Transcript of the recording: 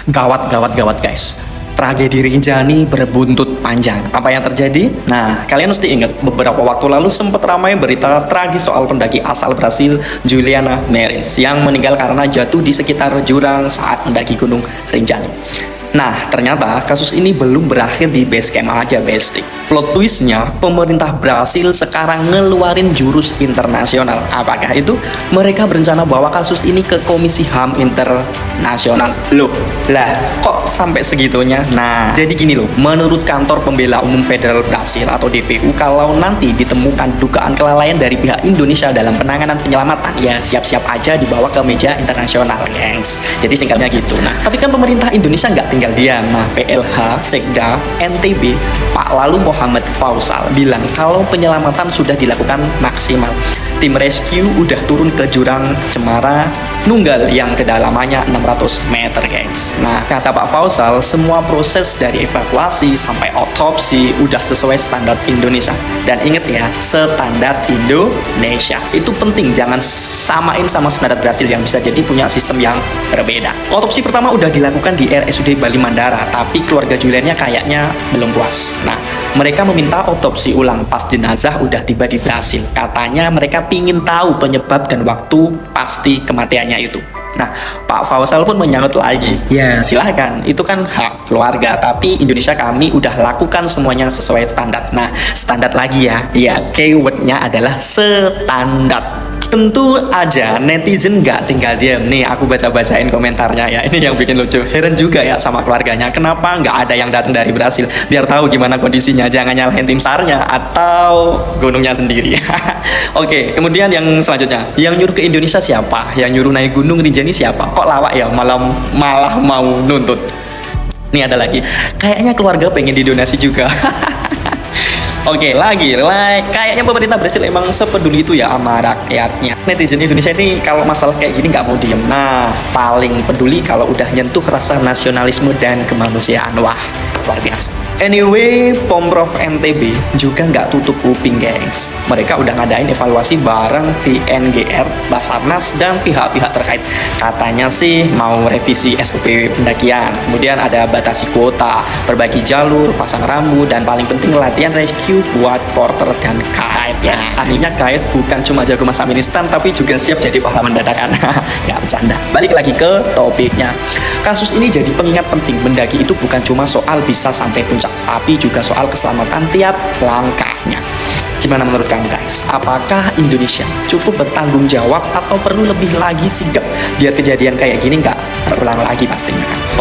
Gawat, gawat, gawat guys. Tragedi Rinjani berbuntut panjang. Apa yang terjadi? Nah, kalian mesti ingat beberapa waktu lalu sempat ramai berita tragis soal pendaki asal Brasil Juliana Marins yang meninggal karena jatuh di sekitar jurang saat mendaki Gunung Rinjani. Nah, ternyata kasus ini belum berakhir di base camp aja, bestie. Plot twistnya, pemerintah Brasil sekarang ngeluarin jurus internasional. Apakah itu? Mereka berencana bawa kasus ini ke Komisi HAM Internasional. Loh, lah kok sampai segitunya? Nah, jadi gini loh, menurut Kantor Pembela Umum Federal Brasil atau DPU, kalau nanti ditemukan dugaan kelalaian dari pihak Indonesia dalam penanganan penyelamatan, ya siap-siap aja dibawa ke meja internasional, gengs. Jadi singkatnya gitu. Nah, tapi kan pemerintah Indonesia nggak tinggal diam. Nah, PLH Sekda NTB Pak Lalu Muhammad Fausal bilang kalau penyelamatan sudah dilakukan maksimal. Tim rescue udah turun ke jurang Cemara Nunggal yang kedalamannya 600 meter, guys. Nah, kata Pak Fausal, semua proses dari evakuasi sampai otopsi udah sesuai standar Indonesia. Dan inget ya, standar Indonesia. Itu penting, jangan samain sama standar Brasil yang bisa jadi punya sistem yang berbeda. Otopsi pertama udah dilakukan di RSUD Bali Mandara, tapi keluarga Juliannya kayaknya belum puas. Nah, mereka meminta otopsi ulang pas jenazah udah tiba di Brasil. Katanya mereka pingin tahu penyebab dan waktu pasti kematiannya itu. Nah, Pak Fausal pun menyangkut lagi. Ya, silahkan, itu kan hak keluarga. Tapi Indonesia kami udah lakukan semuanya sesuai standar. Nah, standar lagi ya. Ya, keywordnya adalah standar. Tentu aja netizen nggak tinggal diam. Nih, aku baca-bacain komentarnya ya. Ini yang bikin lucu. Heran juga ya sama keluarganya. Kenapa nggak ada yang datang dari Brasil? Biar tahu gimana kondisinya. Jangan nyalahin tim SAR-nya atau gunungnya sendiri. Oke, kemudian yang selanjutnya. Yang nyuruh ke Indonesia siapa? Yang nyuruh naik Gunung Rinjani siapa? Kok lawak ya? Malah mau nuntut. Nih ada lagi. Kayaknya keluarga pengen didonasi juga. Oke, kayaknya pemerintah Brasil emang sepeduli itu ya sama rakyatnya. Netizen Indonesia ini kalau masalah kayak gini nggak mau diem. Nah, paling peduli kalau udah nyentuh rasa nasionalisme dan kemanusiaan. Wah, luar biasa. Anyway, Pemprov NTB juga nggak tutup kuping, gengs. Mereka udah ngadain evaluasi bareng TNGR, Basarnas, dan pihak-pihak terkait. Katanya sih mau revisi SOP pendakian, kemudian ada batasi kuota, perbaiki jalur, pasang rambu, dan paling penting latihan rescue buat porter dan guide. Yes, aslinya guide bukan cuma jago masak mie instan, tapi juga siap jadi pahlawan dadakan. Nggak bercanda. Balik lagi ke topiknya. Kasus ini jadi pengingat penting, mendaki itu bukan cuma soal bisa sampai puncak, tapi juga soal keselamatan tiap langkahnya. Gimana menurut kamu, guys? Apakah Indonesia cukup bertanggung jawab atau perlu lebih lagi sigap biar kejadian kayak gini nggak terulang lagi pastinya kan?